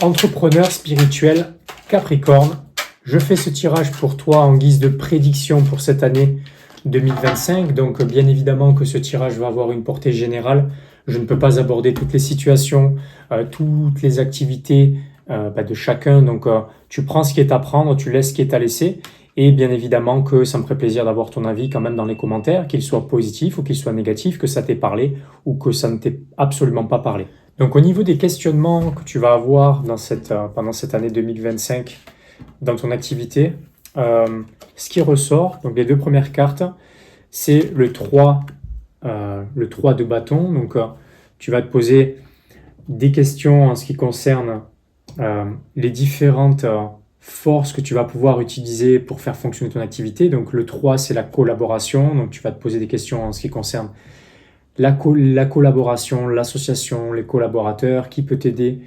Entrepreneur spirituel Capricorne, je fais ce tirage pour toi en guise de prédiction pour cette année 2025. Donc bien évidemment que ce tirage va avoir une portée générale. Je ne peux pas aborder toutes les situations, toutes les activités de chacun. Donc tu prends ce qui est à prendre, tu laisses ce qui est à laisser. Et bien évidemment que ça me ferait plaisir d'avoir ton avis quand même dans les commentaires, qu'il soit positif ou qu'il soit négatif, que ça t'ait parlé ou que ça ne t'ait absolument pas parlé. Donc au niveau des questionnements que tu vas avoir pendant cette année 2025 dans ton activité, ce qui ressort, donc les deux premières cartes, c'est le 3 de bâton. Donc tu vas te poser des questions en ce qui concerne les différentes forces que tu vas pouvoir utiliser pour faire fonctionner ton activité. Donc le 3, c'est la collaboration. Donc tu vas te poser des questions en ce qui concerne la collaboration, l'association, les collaborateurs, qui peut t'aider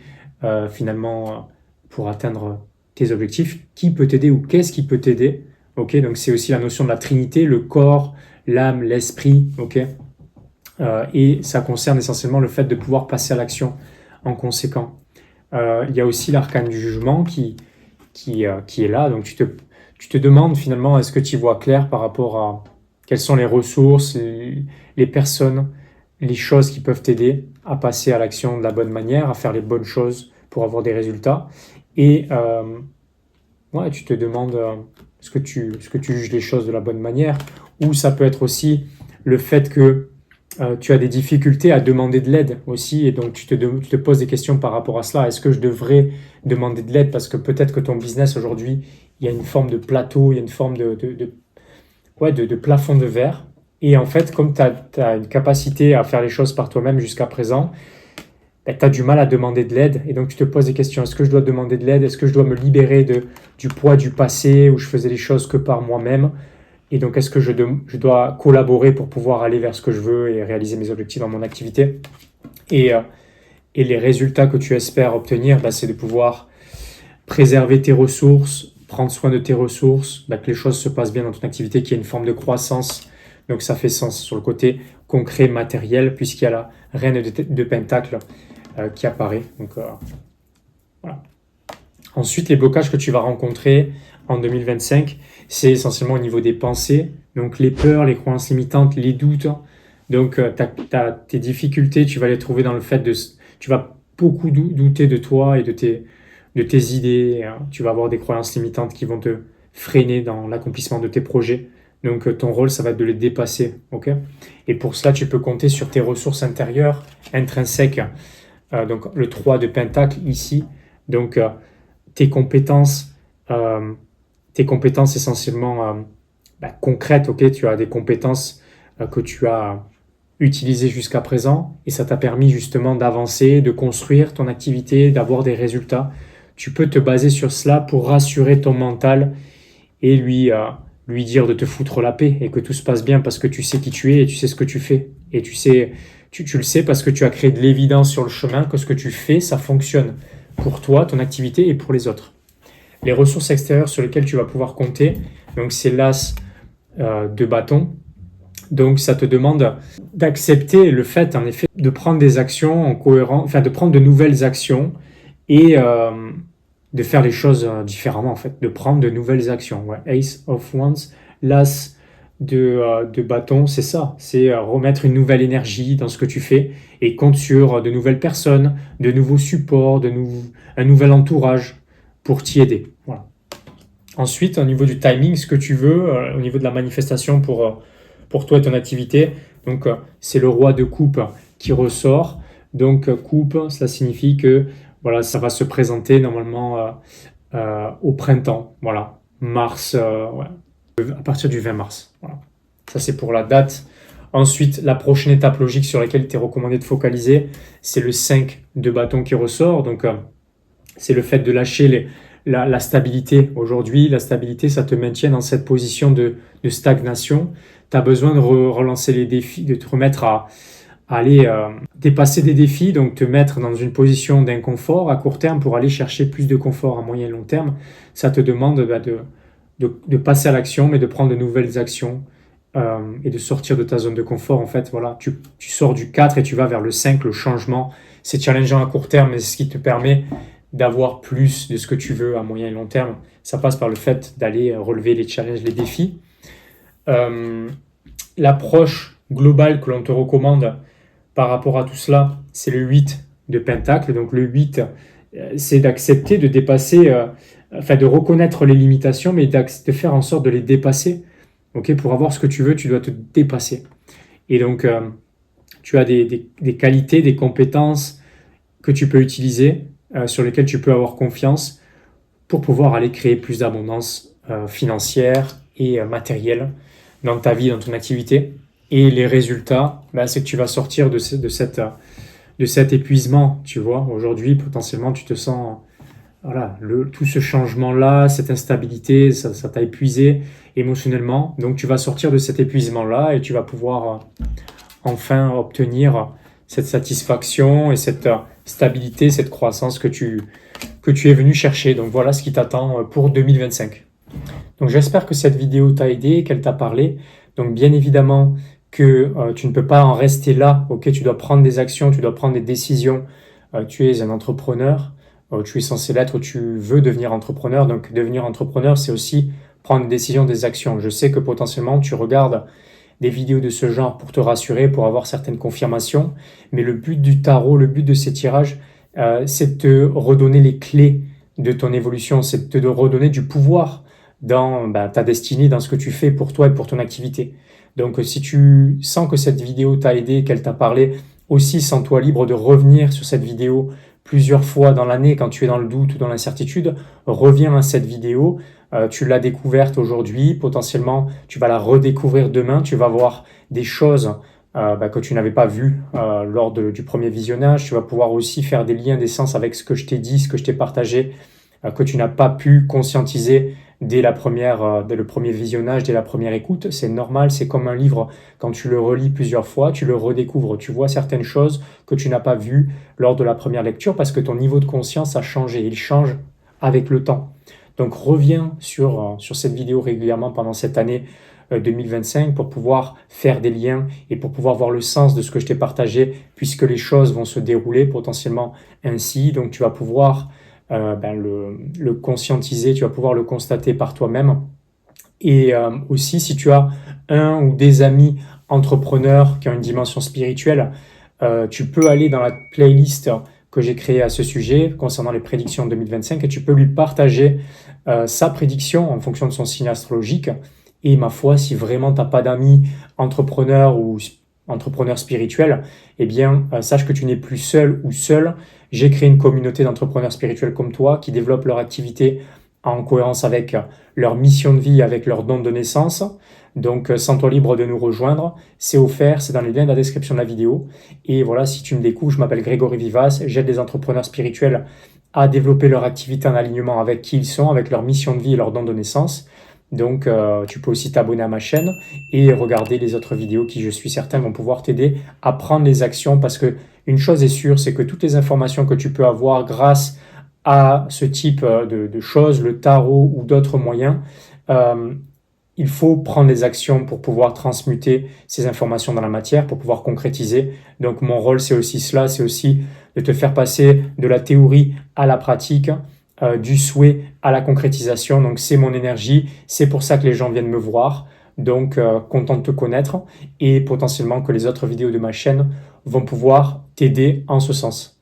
finalement pour atteindre tes objectifs, qui peut t'aider ou qu'est-ce qui peut t'aider. Ok, donc c'est aussi la notion de la trinité, le corps, l'âme, l'esprit. Ok, et ça concerne essentiellement le fait de pouvoir passer à l'action en conséquent. Il y a aussi l'arcane du jugement qui est là. Donc tu te demandes finalement, est-ce que tu y vois clair par rapport à quelles sont les ressources, les personnes, les choses qui peuvent t'aider à passer à l'action de la bonne manière, à faire les bonnes choses pour avoir des résultats. Et tu te demandes, est-ce que tu juges les choses de la bonne manière? Ou ça peut être aussi le fait que tu as des difficultés à demander de l'aide aussi, et donc tu te poses des questions par rapport à cela. Est-ce que je devrais demander de l'aide? Parce que peut-être que ton business aujourd'hui, il y a une forme de plateau, il y a une forme de plafond de verre. Et en fait, comme tu as une capacité à faire les choses par toi-même jusqu'à présent, tu as du mal à demander de l'aide. Et donc tu te poses des questions. Est-ce que je dois demander de l'aide? Est-ce que je dois me libérer du poids du passé où je faisais les choses que par moi-même? Et donc, est-ce que je dois collaborer pour pouvoir aller vers ce que je veux et réaliser mes objectifs dans mon activité? Et les résultats que tu espères obtenir, c'est de pouvoir préserver tes ressources, prendre soin de tes ressources, que les choses se passent bien dans ton activité, qu'il y ait une forme de croissance. Donc, ça fait sens sur le côté concret, matériel, puisqu'il y a la reine de Pentacle qui apparaît. Donc, voilà. Ensuite, les blocages que tu vas rencontrer en 2025, c'est essentiellement au niveau des pensées, donc les peurs, les croyances limitantes, les doutes. Donc, tes difficultés, tu vas les trouver dans le fait tu vas beaucoup douter de toi et de tes idées. Tu vas avoir des croyances limitantes qui vont te freiner dans l'accomplissement de tes projets. Donc, ton rôle, ça va être de les dépasser. Ok? Et pour cela, tu peux compter sur tes ressources intérieures, intrinsèques. Donc, le 3 de Pentacle ici. Donc, tes compétences essentiellement concrètes, ok, tu as des compétences que tu as utilisées jusqu'à présent et ça t'a permis justement d'avancer, de construire ton activité, d'avoir des résultats. Tu peux te baser sur cela pour rassurer ton mental et lui dire de te foutre la paix et que tout se passe bien parce que tu sais qui tu es et tu sais ce que tu fais. Et tu le sais parce que tu as créé de l'évidence sur le chemin que ce que tu fais, ça fonctionne pour toi, ton activité et pour les autres. Les ressources extérieures sur lesquelles tu vas pouvoir compter, donc c'est l'as de bâton. Donc ça te demande d'accepter le fait en effet de prendre des actions en cohérence, enfin de prendre de nouvelles actions et de faire les choses différemment en fait, de prendre de nouvelles actions. Ouais. Ace of Wands, l'as de bâton, c'est ça, c'est remettre une nouvelle énergie dans ce que tu fais et compte sur de nouvelles personnes, de nouveaux supports, un nouvel entourage pour t'y aider. Voilà. Ensuite, au niveau du timing, ce que tu veux, au niveau de la manifestation pour toi et ton activité, donc c'est le roi de coupe qui ressort. Donc coupe, cela signifie que voilà, ça va se présenter normalement au printemps, voilà, mars, à partir du 20 mars. Voilà. Ça c'est pour la date. Ensuite, la prochaine étape logique sur laquelle il t'est recommandé de focaliser, c'est le 5 de bâton qui ressort. Donc c'est le fait de lâcher la stabilité. Aujourd'hui, la stabilité, ça te maintient dans cette position de stagnation. Tu as besoin de relancer les défis, de te remettre à aller dépasser des défis, donc te mettre dans une position d'inconfort à court terme pour aller chercher plus de confort à moyen et long terme. Ça te demande de passer à l'action, mais de prendre de nouvelles actions et de sortir de ta zone de confort. En fait, voilà, tu sors du 4 et tu vas vers le 5, le changement. C'est challengeant à court terme, mais c'est ce qui te permet d'avoir plus de ce que tu veux à moyen et long terme, ça passe par le fait d'aller relever les challenges, les défis. Euh, L'approche globale que l'on te recommande par rapport à tout cela, c'est le 8 de Pentacle. Donc le 8, c'est d'accepter de dépasser, enfin de reconnaître les limitations, mais de faire en sorte de les dépasser. Ok, pour avoir ce que tu veux, tu dois te dépasser. Et donc, tu as des qualités, des compétences que tu peux utiliser, sur lesquelles tu peux avoir confiance pour pouvoir aller créer plus d'abondance financière et matérielle dans ta vie, dans ton activité. Et les résultats, ben, c'est que tu vas sortir de cet épuisement, tu vois. Aujourd'hui, potentiellement, tu te sens, voilà, tout ce changement-là, cette instabilité, ça t'a épuisé émotionnellement. Donc, tu vas sortir de cet épuisement-là et tu vas pouvoir enfin obtenir cette satisfaction et cette stabilité, cette croissance que tu es venu chercher. Donc, voilà ce qui t'attend pour 2025. Donc j'espère que cette vidéo t'a aidé, qu'elle t'a parlé. Donc bien évidemment que tu ne peux pas en rester là, ok? Tu dois prendre des actions, tu dois prendre des décisions. Tu es un entrepreneur, tu es censé l'être, tu veux devenir entrepreneur. Donc devenir entrepreneur, c'est aussi prendre des décisions, des actions. Je sais que potentiellement tu regardes des vidéos de ce genre pour te rassurer, pour avoir certaines confirmations, mais le but du tarot, le but de ces tirages, c'est de te redonner les clés de ton évolution, c'est de te redonner du pouvoir dans ta destinée, dans ce que tu fais pour toi et pour ton activité. Donc si tu sens que cette vidéo t'a aidé, qu'elle t'a parlé, aussi sens-toi libre de revenir sur cette vidéo plusieurs fois dans l'année quand tu es dans le doute ou dans l'incertitude. Reviens à cette vidéo, tu l'as découverte aujourd'hui, potentiellement tu vas la redécouvrir demain, tu vas voir des choses que tu n'avais pas vues lors du premier visionnage. Tu vas pouvoir aussi faire des liens d'essence avec ce que je t'ai dit, ce que je t'ai partagé, que tu n'as pas pu conscientiser dès dès le premier visionnage, dès la première écoute. C'est normal, c'est comme un livre, quand tu le relis plusieurs fois, tu le redécouvres, tu vois certaines choses que tu n'as pas vues lors de la première lecture parce que ton niveau de conscience a changé, il change avec le temps. Donc reviens sur cette vidéo régulièrement pendant cette année 2025 pour pouvoir faire des liens et pour pouvoir voir le sens de ce que je t'ai partagé puisque les choses vont se dérouler potentiellement ainsi. Donc tu vas pouvoir le conscientiser, tu vas pouvoir le constater par toi-même. Et aussi, si tu as un ou des amis entrepreneurs qui ont une dimension spirituelle, tu peux aller dans la playlist que j'ai créée à ce sujet concernant les prédictions 2025 et tu peux lui partager sa prédiction en fonction de son signe astrologique. Et ma foi, si vraiment tu n'as pas d'amis entrepreneurs ou entrepreneurs spirituels, eh bien, sache que tu n'es plus seul ou seul. J'ai créé une communauté d'entrepreneurs spirituels comme toi qui développent leur activité en cohérence avec leur mission de vie, avec leur don de naissance. Donc, sens-toi libre de nous rejoindre. C'est offert, c'est dans les liens de la description de la vidéo. Et voilà, si tu me découvres, je m'appelle Grégory Vivas. J'aide les entrepreneurs spirituels à développer leur activité en alignement avec qui ils sont, avec leur mission de vie et leur don de naissance. Donc, tu peux aussi t'abonner à ma chaîne et regarder les autres vidéos qui, je suis certain, vont pouvoir t'aider à prendre les actions parce que une chose est sûre, c'est que toutes les informations que tu peux avoir grâce à ce type de choses, le tarot ou d'autres moyens, il faut prendre des actions pour pouvoir transmuter ces informations dans la matière, pour pouvoir concrétiser. Donc mon rôle, c'est aussi cela, c'est aussi de te faire passer de la théorie à la pratique, du souhait à la concrétisation. Donc c'est mon énergie, c'est pour ça que les gens viennent me voir. Donc content de te connaître et potentiellement que les autres vidéos de ma chaîne vont pouvoir t'aider en ce sens.